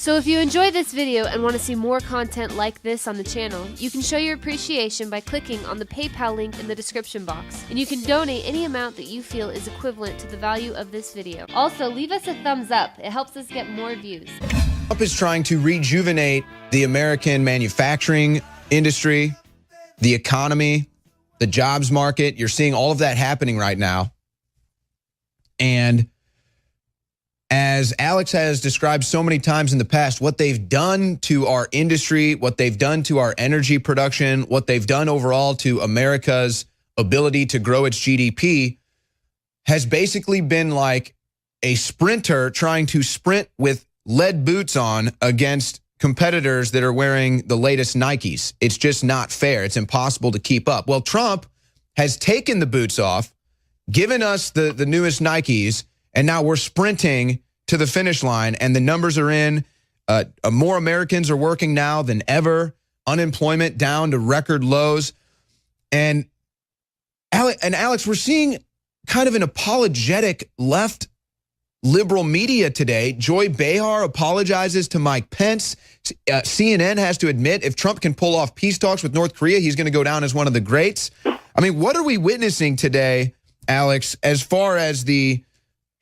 So if you enjoyed this video and want to see more content like this on the channel, you can show your appreciation by clicking on the PayPal link in the description box, and you can donate any amount that you feel is equivalent to the value of this video. Also, leave us a thumbs up. It helps us get more views. Trump is trying to rejuvenate the American manufacturing industry, the economy, the jobs market. You're seeing all of that happening right now. And as Alex has described so many times in the past, what they've done to our industry, what they've done to our energy production, what they've done overall to America's ability to grow its GDP has basically been like a sprinter trying to sprint with lead boots on against competitors that are wearing the latest Nikes. It's just not fair. It's impossible to keep up. Well, Trump has taken the boots off, given us the newest Nikes, and now we're sprinting to the finish line, and the numbers are in. More Americans are working now than ever. Unemployment down to record lows. And Alex, we're seeing kind of an apologetic left liberal media today. Joy Behar apologizes to Mike Pence. CNN has to admit if Trump can pull off peace talks with North Korea, he's going to go down as one of the greats. I mean, what are we witnessing today, Alex, as far as the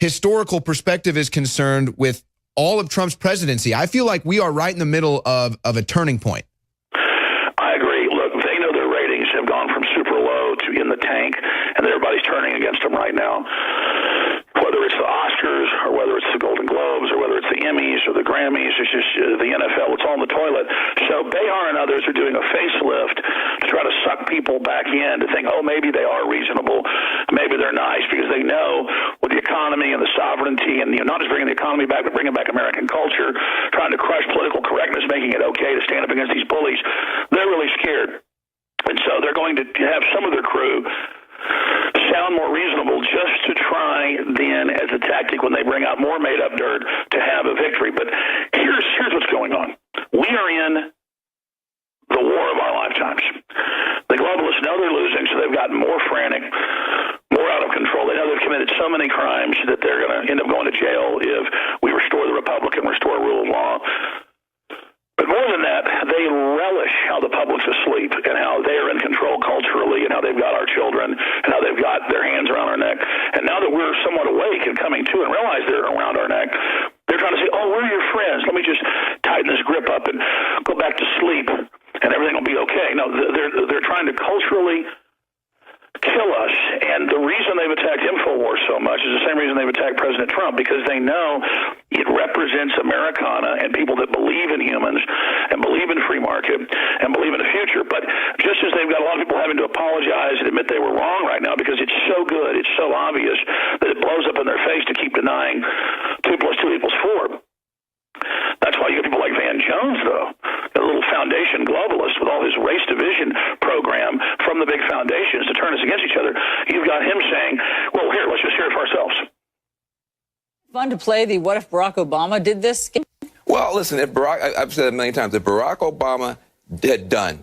historical perspective is concerned with all of Trump's presidency? I feel like we are right in the middle of a turning point. I agree. Look, they know their ratings have gone from super low to in the tank, and everybody's turning against them right now. Whether it's the Oscars or whether it's the Golden Globes or whether it's the Emmys or the Grammys, it's just the NFL, it's all in the toilet. So Behar and others are doing a facelift to try to suck people back in to think, oh, maybe they are reasonable, maybe they're nice, because they know with the economy and the sovereignty and not just bringing the economy back, but bringing back American culture, trying to crush political correctness, making it okay to stand up against these bullies, they're really scared. And so they're going to have some of their crew sound more reasonable just to try then as a tactic when they bring out more made-up dirt to have a victory. But here's what's going on. We are in the war of our lifetimes. The globalists know they're losing, so they've gotten more frantic, more out of control. They know they've committed so many crimes that they're going to end up going to jail if we restore the republic and restore rule of law. But more than that, they relish how the public's asleep and how they're in control culturally and how they've got our children and how they've got their hands around our neck. And now that we're somewhat awake and coming to and realize they're around our neck, they're trying to say, oh, we're your friends. Let me just tighten this grip up and go back to sleep and everything will be okay. No, they're trying to culturally kill us. And the reason they've attacked InfoWars so much is the same reason they've attacked President Trump, because they know it represents Americana and people that believe in humans and believe in free market and believe in the future. But just as they've got a lot of people having to apologize and admit they were wrong right now because it's so good, it's so obvious that it blows up in their face to keep denying 2 + 2 = 4. That's why you get people like Van Jones, though, a little foundation globalist with all his race division program from the big foundations to turn us against each other. You've got him saying, well, here, let's just hear it for ourselves. Fun to play the what if Barack Obama did this? Well, listen, if I've said it a million times, if Barack Obama had done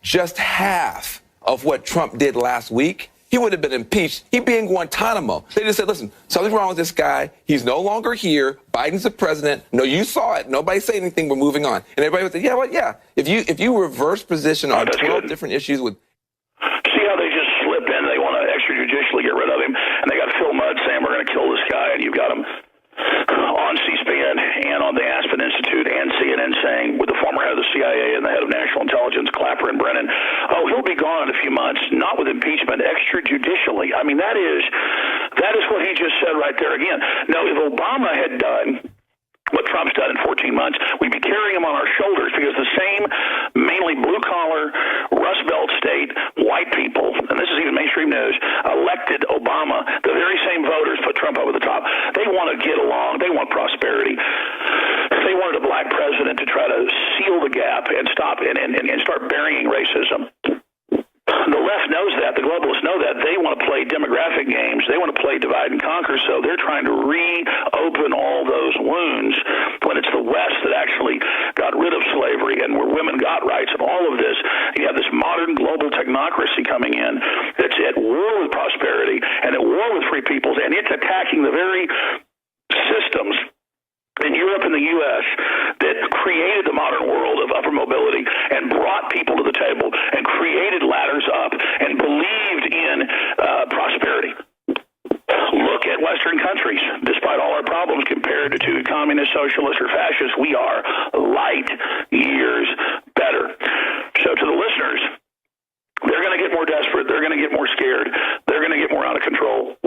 just half of what Trump did last week, he would have been impeached. He'd be in Guantanamo. They just said, listen, something's wrong with this guy. He's no longer here. Biden's the president. No, you saw it. Nobody said anything. We're moving on. And everybody would say, yeah, well, yeah. If you reverse position on 12 different issues with... See how they just slip in? They want to extrajudicially get rid of him. And they got Phil Mudd saying, we're going to kill this guy. And you've got him on C-SPAN and on the Aspen Institute and CNN saying, with the former head of the CIA and the head of National Intelligence, Clapper and Brennan, oh, he'll be gone in a few months, not with impeachment, extrajudicially. I mean, that is what he just said right there again. Now, if Obama had done what Trump's done in 14 months, we'd be carrying him on our shoulders, because the same mainly blue-collar, Rust Belt state, white people, and this is even mainstream news, elected Obama. The very same voters put Trump over the top. They want to get along. They want prosperity. They wanted a black president to try to seal the gap and stop and start burying racism. The left knows that. The globalists know that. They want to play demographic games. They want to play divide and conquer. So they're trying to reopen all those wounds when it's the West that actually got rid of slavery and where women got rights and all of this. You have this modern global technocracy coming in that's at war with prosperity and at war with free peoples, and it's attacking the very systems in Europe and the U.S. that created the modern world of upper mobility and brought people to the table and created ladders up and believed in prosperity. Look at Western countries. Despite all our problems compared to communist, socialist, or fascist, we are light years better. So to the listeners, they're going to get more desperate. They're going to get more scared. They're going to get more out of control.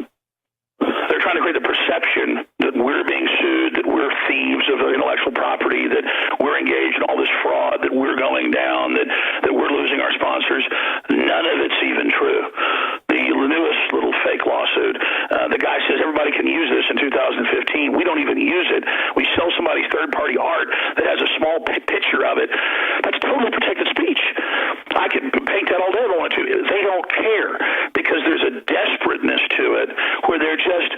They're trying to create the perception that we're being sued, that we're thieves of intellectual property, that we're engaged in all this fraud, that we're going down, that we're losing our sponsors. None of it's even true. The newest little fake lawsuit, the guy says everybody can use this in 2015. We don't even use it. We sell somebody's third-party art that has a small picture of it. That's totally protected speech. I could paint that all day if I wanted to. They don't care because there's a desperateness to it where they're just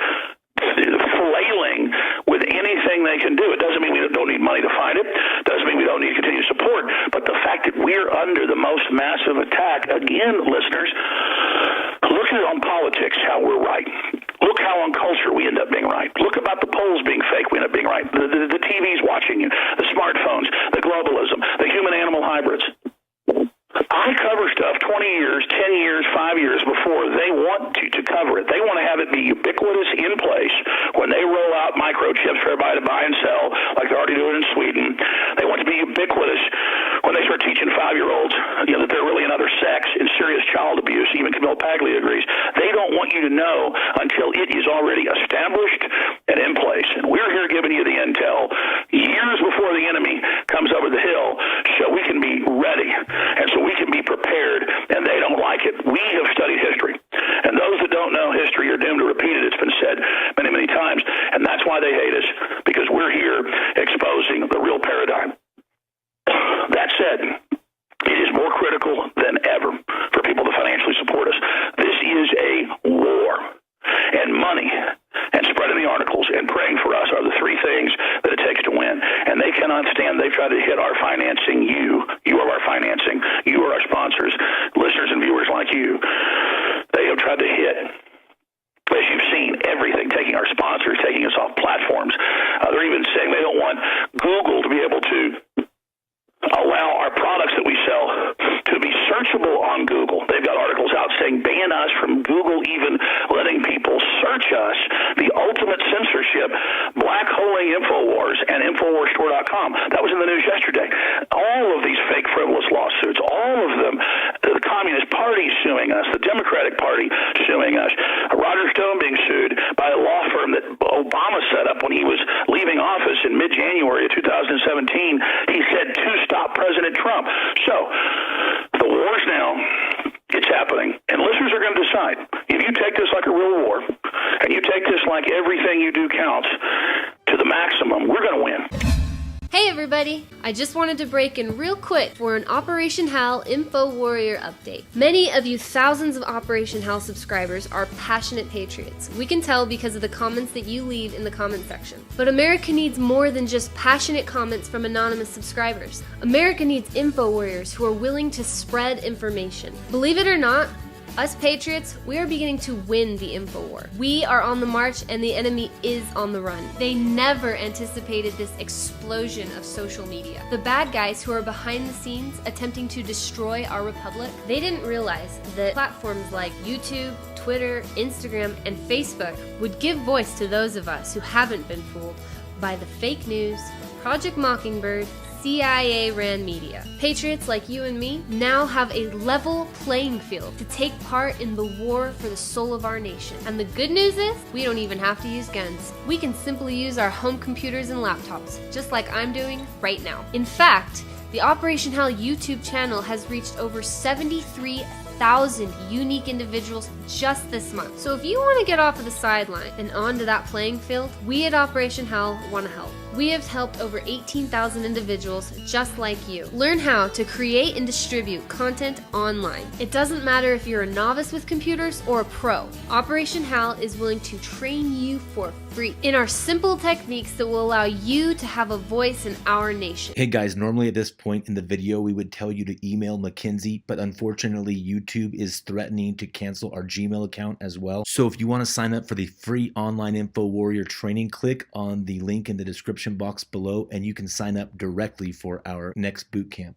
flailing with anything they can do. It doesn't mean we don't need money to fight it. It doesn't mean we don't need continued support. But the fact that we're under the most massive attack, again, listeners, look at it on politics, how we're right. Look how on culture we end up being right. Look about the polls being fake, we end up being right. The TV's watching you, the smartphones, the globalism, the human-animal hybrids. I cover stuff 20 years, 10 years, 5 years before they want to cover it. They want to have it be ubiquitous in place when they roll out microchips for everybody to buy and sell, like they're already doing in Sweden. They want to be ubiquitous when they start teaching 5-year-olds, that they're really another sex in serious child abuse. Even Camille Paglia agrees. They don't want you to know until it is already established and in place. And we're here giving you the intel years before the enemy comes over the hill so we can be ready. And so we can be prepared, and they don't like it. We have studied history, and those that don't know history are doomed to repeat it. It's been said many, many times, and that's why they hate us, because we're here exposing the real paradigm. That said, it is more critical than ever for people to financially support us. This is a war, and money and spreading the articles and praying for us are the three things that it takes to win. And they cannot stand. They've tried to hit our financing. You are our financing. You are our sponsors, listeners and viewers like you. They have tried to hit, as you've seen, everything, taking our sponsors, taking us off platforms. They're even saying they don't want Google to be able to allow our products that we sell to be searchable on Google. They've got articles out saying ban us from Google even letting people search us. The ultimate censorship, black holing InfoWars and InfoWarsStore.com. That was in the news yesterday. All of these fake frivolous lawsuits, all of them, the Communist Party suing us, the Democratic Party suing us, Roger Stone being sued by a law firm that Obama set up when he was leaving office in mid-January of 2017. He said to stop President Trump. So the war's now, it's happening, and listeners are going to decide. If you take this like a real war, and you take this like everything you do counts to the maximum, we're going to win. Hey everybody! I just wanted to break in real quick for an Operation Hal Info Warrior update. Many of you thousands of Operation Hal subscribers are passionate patriots. We can tell because of the comments that you leave in the comment section. But America needs more than just passionate comments from anonymous subscribers. America needs info warriors who are willing to spread information. Believe it or not, us patriots, we are beginning to win the info war. We are on the march and the enemy is on the run. They never anticipated this explosion of social media. The bad guys who are behind the scenes attempting to destroy our republic, they didn't realize that platforms like YouTube, Twitter, Instagram, and Facebook would give voice to those of us who haven't been fooled by the fake news, Project Mockingbird, CIA-ran media. Patriots like you and me now have a level playing field to take part in the war for the soul of our nation. And the good news is, we don't even have to use guns. We can simply use our home computers and laptops, just like I'm doing right now. In fact, the Operation Hal YouTube channel has reached over 73,000 unique individuals just this month. So if you want to get off of the sideline and onto that playing field, we at Operation Hal want to help. We have helped over 18,000 individuals just like you. Learn how to create and distribute content online. It doesn't matter if you're a novice with computers or a pro. Operation Hal is willing to train you for free in our simple techniques that will allow you to have a voice in our nation. Hey guys, normally at this point in the video we would tell you to email Mackenzie, but unfortunately YouTube is threatening to cancel our Gmail account as well. So if you want to sign up for the free online info warrior training, click on the link in the description description box below, and you can sign up directly for our next boot camp.